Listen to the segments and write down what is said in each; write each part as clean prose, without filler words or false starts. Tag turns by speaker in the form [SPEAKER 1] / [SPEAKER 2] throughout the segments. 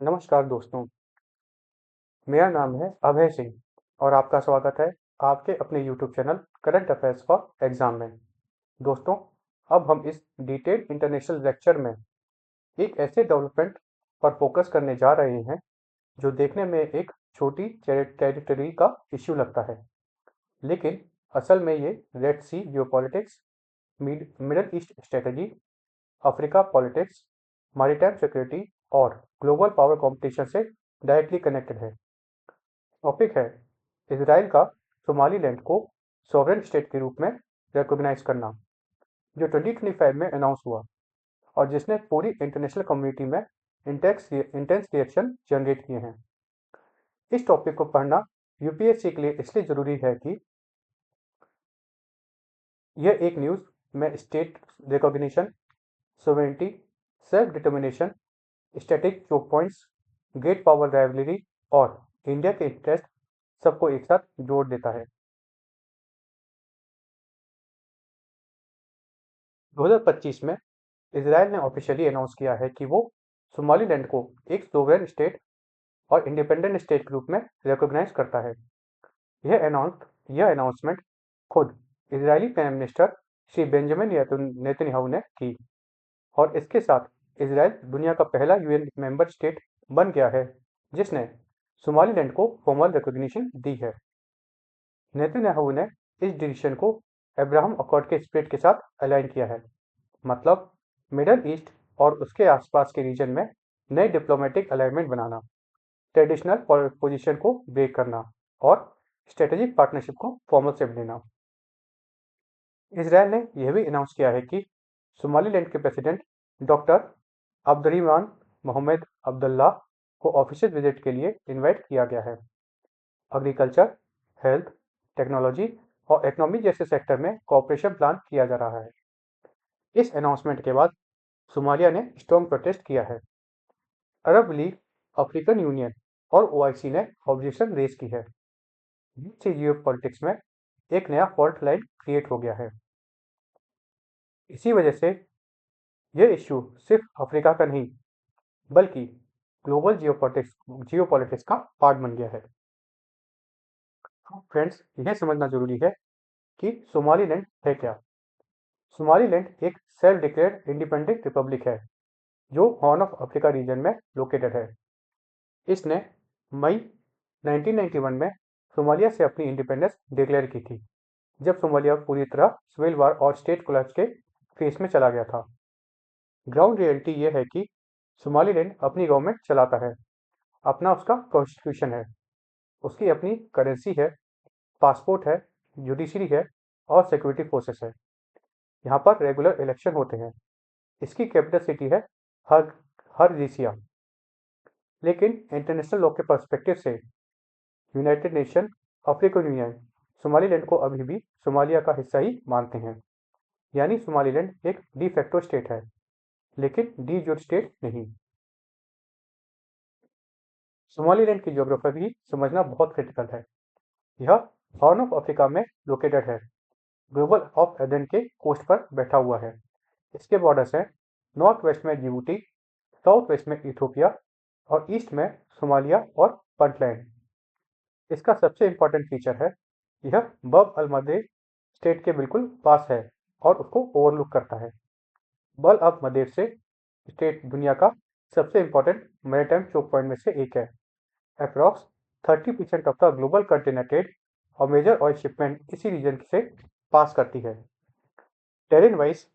[SPEAKER 1] नमस्कार दोस्तों, मेरा नाम है अभय सिंह और आपका स्वागत है आपके अपने YouTube channel current affairs for exam में। दोस्तों, अब हम इस डिटेल्ड इंटरनेशनल लेक्चर में एक ऐसे डेवलपमेंट पर फोकस करने जा रहे हैं जो देखने में एक छोटी टेरिटरी का इश्यू लगता है, लेकिन असल में ये Red Sea geopolitics, Middle East strategy, Africa politics, maritime security और ग्लोबल पावर कंपटीशन से डायरेक्टली कनेक्टेड है। टॉपिक है इजराइल का सोमालीलैंड को सॉवरेन स्टेट के रूप में रिकॉग्नाइज करना, जो 2025 में अनाउंस हुआ और जिसने पूरी इंटरनेशनल कम्युनिटी में इंटेंस रिएक्शन जनरेट किए हैं। इस टॉपिक को पढ़ना यूपीएससी के लिए इसलिए जरूरी है कि यह एक न्यूज़ में state recognition, sovereignty, self determination, static choke points, great power rivalry और इंडिया के इंटरेस्ट सबको एक साथ जोड़ देता है। 2025 में इजराइल ने ऑफिशियली अनाउंस किया है कि वो सोमालीलैंड को एक सोवरेन स्टेट और इंडिपेंडेंट स्टेट के रूप में रिकॉग्नाइज करता है। यह अनाउंसमेंट खुद Israeli prime minister Shri Benjamin Netanyahu ने की और इसके साथ इजराइल दुनिया का पहला यूएन मेंबर स्टेट बन गया है जिसने सोमालीलैंड को फॉर्मल रिकॉग्निशन दी है। नेतन्याहू ने इस डिसीजन को अब्राहम अकॉर्ड के स्पिरिट के साथ अलाइन किया है, मतलब मिडल ईस्ट और उसके आसपास के रीजन में नए डिप्लोमेटिक अलाइनमेंट बनाना, ट्रेडिशनल पोजीशन को ब्रेक करना और स्ट्रेटेजिक पार्टनरशिप को फॉर्मल शेप देना। इसराइल ने यह भी अनाउंस किया है कि सोमालीलैंड के president doctor Abdirahman Mohamed Abdullahi को ऑफिशियल विजिट के लिए इनवाइट किया गया है। एग्रीकल्चर, हेल्थ, टेक्नोलॉजी और इकोनॉमी जैसे सेक्टर में कोऑपरेशन प्लान किया जा रहा है। इस अनाउंसमेंट के बाद सोमालिया ने स्ट्रॉन्ग प्रोटेस्ट किया है। अरब लीग, अफ्रीकन यूनियन और ओआईसी ने ऑब्जेक्शन रेज की है, जिससे जियोपॉलिटिक्स में एक नया फॉल्ट लाइन क्रिएट हो गया है। इसी वजह से यह इश्यू सिर्फ अफ्रीका का नहीं बल्कि ग्लोबल जियोपॉलिटिक्स का पार्ट बन गया है। फ्रेंड्स, यह समझना जरूरी है कि सोमालीलैंड है क्या। सोमालीलैंड एक सेल्फ डिक्लेयर्ड इंडिपेंडेंट रिपब्लिक है जो हॉर्न ऑफ अफ्रीका रीजन में लोकेटेड है। इसने मई 1991 में सोमालिया से अपनी इंडिपेंडेंस डिक्लेयर की थी, जब सोमालिया पूरी तरह सिविल वार और स्टेट कोलैप्स के फेस में चला गया था। ग्राउंड रियलिटी यह है कि सोमालीलैंड अपनी गवर्नमेंट चलाता है, अपना उसका कॉन्स्टिट्यूशन है, उसकी अपनी करेंसी है, पासपोर्ट है, जुडिशरी है और सिक्योरिटी फोर्सेस है। यहाँ पर रेगुलर इलेक्शन होते हैं। इसकी कैपिटल सिटी है हर हरजीसिया। लेकिन इंटरनेशनल लॉ के पर्सपेक्टिव से United nation, African union Somaliland को अभी भी सोमालिया का हिस्सा ही मानते हैं। यानी सोमालीलैंड एक डी फैक्टो स्टेट है, लेकिन डी जोर स्टेट नहीं। सोमालीलैंड की ज्योग्राफी भी समझना बहुत क्रिटिकल है। यह हॉर्न ऑफ अफ्रीका में लोकेटेड है, ग्लोबल ऑफ एडेन के कोस्ट पर बैठा हुआ है। इसके बॉर्डर्स हैं नॉर्थ वेस्ट में जिबूटी, साउथ वेस्ट में इथोपिया और ईस्ट में सोमालिया और पुंटलैंड। इसका सबसे इम्पोर्टेंट फीचर है यह बब अल मदेब स्टेट के बिल्कुल पास है और उसको ओवरलुक करता है। बब अल मदेब से स्टेट दुनिया का सबसे इम्पोर्टेंट मैरीटाइम चोक पॉइंट में से एक है। Approx 30% of the global container trade और मेजर ऑयल शिपमेंट इसी रीजन से पास करती है। टेरेन वाइज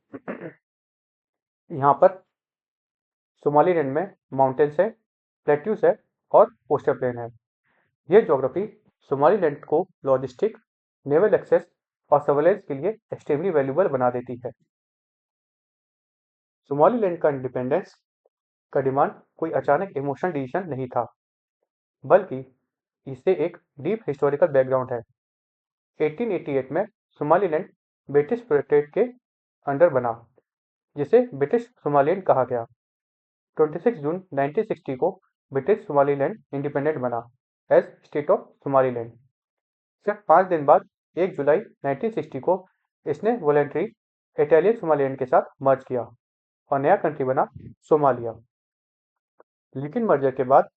[SPEAKER 1] यहाँ पर सोमालीलैंड में माउंटेन्स है, प्लेट्यूज है और कोस्टल प्लेन है। यह ज्योग्राफी सोमालीलैंड को लॉजिस्टिक, नेवल एक्सेस और सर्वेलेंस के लिए एक्सट्रीमली वैल्यूबल बना देती है। सोमालीलैंड का इंडिपेंडेंस का डिमांड कोई अचानक इमोशनल डिसीजन नहीं था, बल्कि इसे एक डीप हिस्टोरिकल बैकग्राउंड है। 1888 में सोमालीलैंड ब्रिटिश प्रोटेक्टोरेट के अंडर बना, जिसे ब्रिटिश सोमालिलैंड कहा गया। 26 जून 1960 को ब्रिटिश सोमालीलैंड इंडिपेंडेंट बना एज स्टेट ऑफ सोमालीलैंड। सिर्फ 5 दिन बाद 1 जुलाई 1960 को इसने वॉलेंटरी इटालियन सोमालीलैंड के साथ मर्ज किया और नया कंट्री बना सोमालिया। लेकिन मर्जर के बाद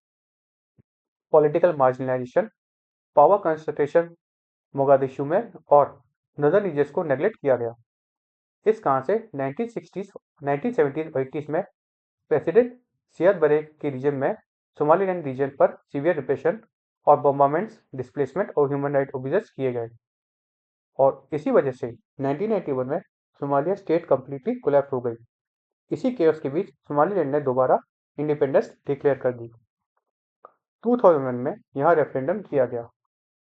[SPEAKER 1] political marginalisation, power concentration Mogadishu में और नदर रीजन्स को नेगलेक्ट किया गया। इस कारण से 1960s, 1970s और 80s में प्रेसिडेंट सियाद बरे के रीजन में सोमालीलैंड रीजन पर सीवियर रिप्रेशन और बॉम्बार्डमेंट्स, डिस्प्लेसमेंट और ह्यूमन राइट अब्यूजेस किए गए और इसी वजह से 1991 में सोमालिया स्टेट कंप्लीटली कोलैप्स हो गई। इसी केओस के बीच सोमालीलैंड ने दोबारा इंडिपेंडेंस डिक्लेयर कर दी। 2001 में यहाँ रेफरेंडम किया गया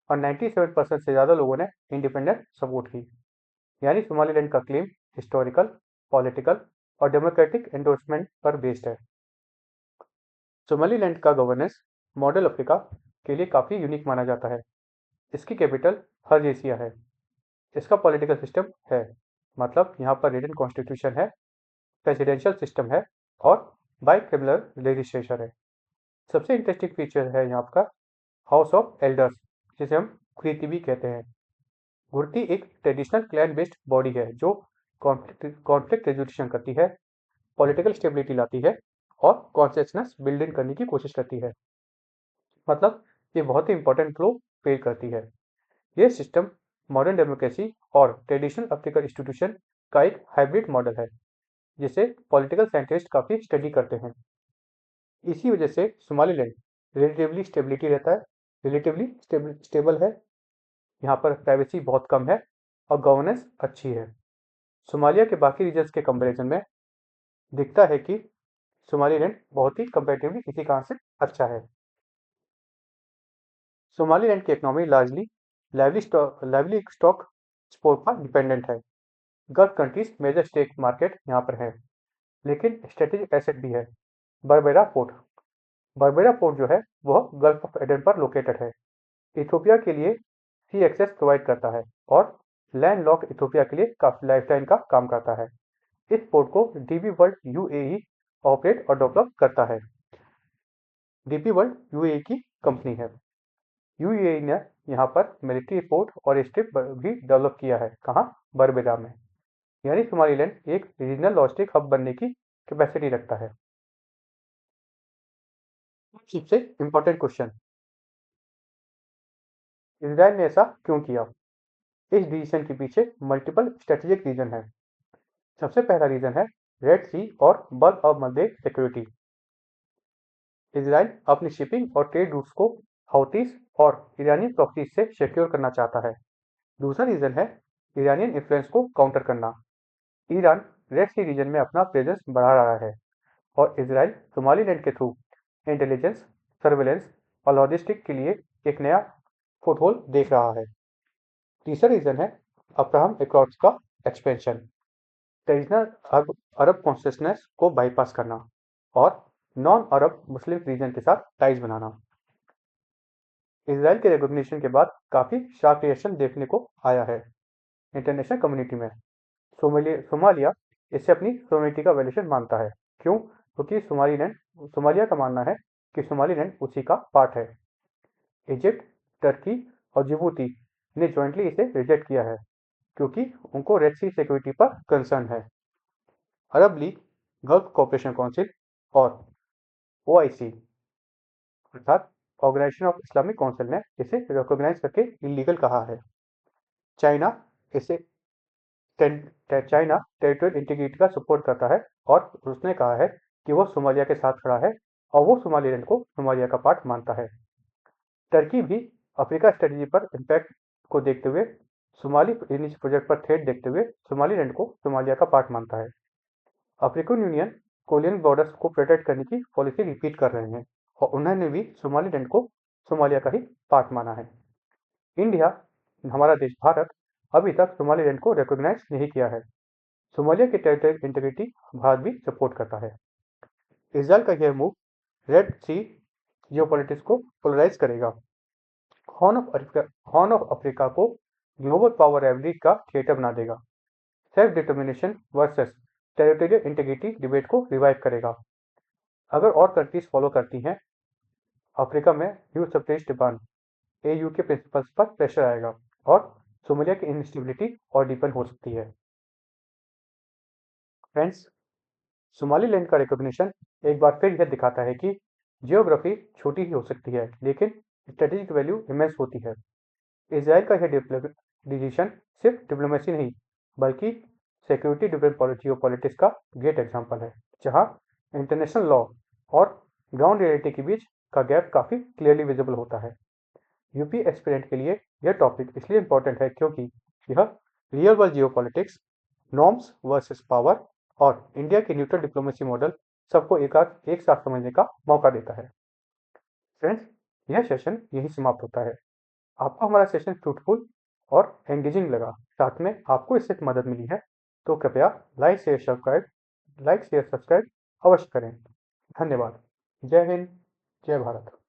[SPEAKER 1] और 97% से ज़्यादा लोगों ने इंडिपेंडेंस सपोर्ट की। यानी सोमालीलैंड का क्लेम हिस्टोरिकल, पॉलिटिकल और डेमोक्रेटिक एंडोर्समेंट पर बेस्ड है। सोमालीलैंड का गवर्नेंस मॉडल अफ्रीका के लिए काफ़ी यूनिक माना जाता है। इसकी कैपिटल हरजेसिया है। इसका पॉलिटिकल सिस्टम है, मतलब यहाँ पर रिटन कॉन्स्टिट्यूशन है, प्रेसिडेंशियल सिस्टम है और बाइकैमरल लेजिस्लेचर है। सबसे इंटरेस्टिंग फीचर है यहाँ का हाउस ऑफ एल्डर्स, जिसे हम खुरीती भी कहते हैं। गुर्ती एक ट्रेडिशनल क्लैन बेस्ड बॉडी है जो कॉन्फ्लिक्ट रेजोल्यूशन करती है, पॉलिटिकल स्टेबिलिटी लाती है और कॉन्सेंसस बिल्डिंग करने की कोशिश करती है। मतलब ये बहुत ही इंपॉर्टेंट रोल प्ले करती है। ये सिस्टम मॉडर्न डेमोक्रेसी और ट्रेडिशनल अफ्रीकन इंस्टीट्यूशन का एक हाइब्रिड मॉडल है, जिसे पॉलिटिकल साइंटिस्ट काफ़ी स्टडी करते हैं। इसी वजह से सोमालीलैंड रिलेटिवली स्टेबल है। यहाँ पर प्राइवेसी बहुत कम है और गवर्नेंस अच्छी है। सोमालिया के बाकी रीजन्स के कंपैरिजन में दिखता है कि सोमालीलैंड बहुत ही कंपैरेटिवली किसी कारण से अच्छा है। सोमालीलैंड की economy largely livestock export पर डिपेंडेंट है। Gulf countries major stake market यहाँ पर है, लेकिन स्ट्रेटेजिक एसेट भी है। बरबेरा पोर्ट बरबेरा पोर्ट जो है वह गल्फ ऑफ एडन पर लोकेटेड है। इथियोपिया के लिए सी एक्सेस प्रोवाइड करता है और लैंड लॉक इथियोपिया के लिए काफी लाइफलाइन का काम करता है। इस पोर्ट को डीपी वर्ल्ड यूएई ऑपरेट और डेवलप करता है। डीपी वर्ल्ड यूएई की कंपनी है। यूएई ने यहाँ पर मिलिट्री पोर्ट और स्ट्रिप भी डेवलप किया है। कहाँ? बरबेरा में। यानी सोमालीलैंड एक रीजनल लॉजिस्टिक हब बनने की कैपेसिटी रखता है। सबसे इंपॉर्टेंट क्वेश्चन, इसराइल ने ऐसा क्यों किया? इस डिसीजन के पीछे मल्टीपल स्ट्रेटेजिक रीजन है। सबसे पहला रीजन है रेड सी और bulk of Madhya security. Israel अपनी शिपिंग और ट्रेड रूट्स को हौतीस और ईरानी प्रॉक्सीज से सिक्योर करना चाहता है। दूसरा रीजन है ईरानियन इन्फ्लुएंस को काउंटर करना। ईरान रेड सी रीजन में अपना प्रेजेंस बढ़ा रहा है और इसराइल सोमालीलैंड के थ्रू इंटेलिजेंस, सर्वेलेंस और लॉजिस्टिक के लिए एक नया फुटहोल्ड देख रहा है। तीसरा रीजन है अब्राहम एकॉर्ड्स का एक्सपेंशन, ट्रेडिशनल अरब कॉन्सियसनेस को बाईपास करना और नॉन अरब मुस्लिम रीजन के साथ टाइज बनाना। इसराइल के रिकॉग्निशन के बाद काफ़ी शार्प रिएक्शन देखने को आया है इंटरनेशनल कम्युनिटी में। सोमालिया इसे अपनी सोवेरेनिटी का वैल्यूएशन मानता है। क्यों? क्योंकि सोमालिया का मानना है कि सोमालीलैंड उसी का पार्ट है। इजिप्ट, टर्की और जिबूती ने ज्वाइंटली इसे रिजेक्ट किया है क्योंकि उनको रेड सी सिक्योरिटी पर कंसर्न है। अरब लीग, गल्फ कोऑपरेशन काउंसिल और ओआईसी अर्थात ऑर्गेनाइजेशन ऑफ इस्लामिक काउंसिल ने इसे रिकॉग्नाइज करके इलीगल कहा है। चाइना इसे चाइना टेरिटोरियल इंटीग्रिटी का सपोर्ट करता है और उसने कहा है कि वो सोमालिया के साथ खड़ा है और वो सोमालीलैंड को सोमालिया का पार्ट मानता है। टर्की भी अफ्रीका स्ट्रेटेजी पर इम्पैक्ट को देखते हुए सोमाली प्रोजेक्ट पर थ्रेट देखते हुए सोमालीलैंड को सोमालिया का पार्ट मानता है। अफ्रीकन यूनियन कोलियन बॉर्डर्स को प्रोटेक्ट करने की पॉलिसी रिपीट कर रहे हैं और उन्होंने भी सोमालीलैंड को सोमालिया का ही पार्ट माना है। इंडिया, हमारा देश भारत, अभी तक सोमालीलैंड को रिकॉग्नाइज नहीं किया है। सोमालिया की टेरिटोरियल इंटीग्रिटी भारत भी सपोर्ट करता है। इसराइल का यह मूव रेड सी जियोपॉलिटिक्स को पोलराइज करेगा। हॉर्न ऑफ अफ्रीका को ग्लोबल पावर राइवलरी का थिएटर बना देगा। Self determination versus territorial integrity debate को रिवाइव करेगा। अगर और कंट्रीज फॉलो करती हैं अफ्रीका में ह्यूज सप्रेस्ड डिमांड, एयू के प्रिंसिपल्स पर प्रेशर आएगा और सोमालिया की इंस्टेबिलिटी और डीपन हो सकती है। फ्रेंड्स, सोमालीलैंड का रिकॉग्निशन एक बार फिर यह दिखाता है कि जियोग्राफी छोटी ही हो सकती है, लेकिन स्ट्रेटेजिक वैल्यू इमेंस होती है। इजराइल का यह डिसीजन सिर्फ डिप्लोमेसी नहीं, बल्कि सिक्योरिटी ड्रिवन जियोपॉलिटिक्स का ग्रेट एग्जांपल है, जहां इंटरनेशनल लॉ और ग्राउंड रियलिटी के बीच का गैप काफ़ी क्लियरली विजिबल होता है। यूपी एस्पिरेंट के लिए यह टॉपिक इसलिए इंपॉर्टेंट है क्योंकि यह real world geopolitics, norms versus power और इंडिया के न्यूट्रल डिप्लोमेसी मॉडल सबको एक साथ समझने का मौका देता है। फ्रेंड्स, यह सेशन यही समाप्त होता है। आपको हमारा सेशन फ्रूटफुल और एंगेजिंग लगा, साथ में आपको इससे मदद मिली है, तो कृपया लाइक शेयर सब्सक्राइब अवश्य करें। धन्यवाद। जय हिंद, जय भारत।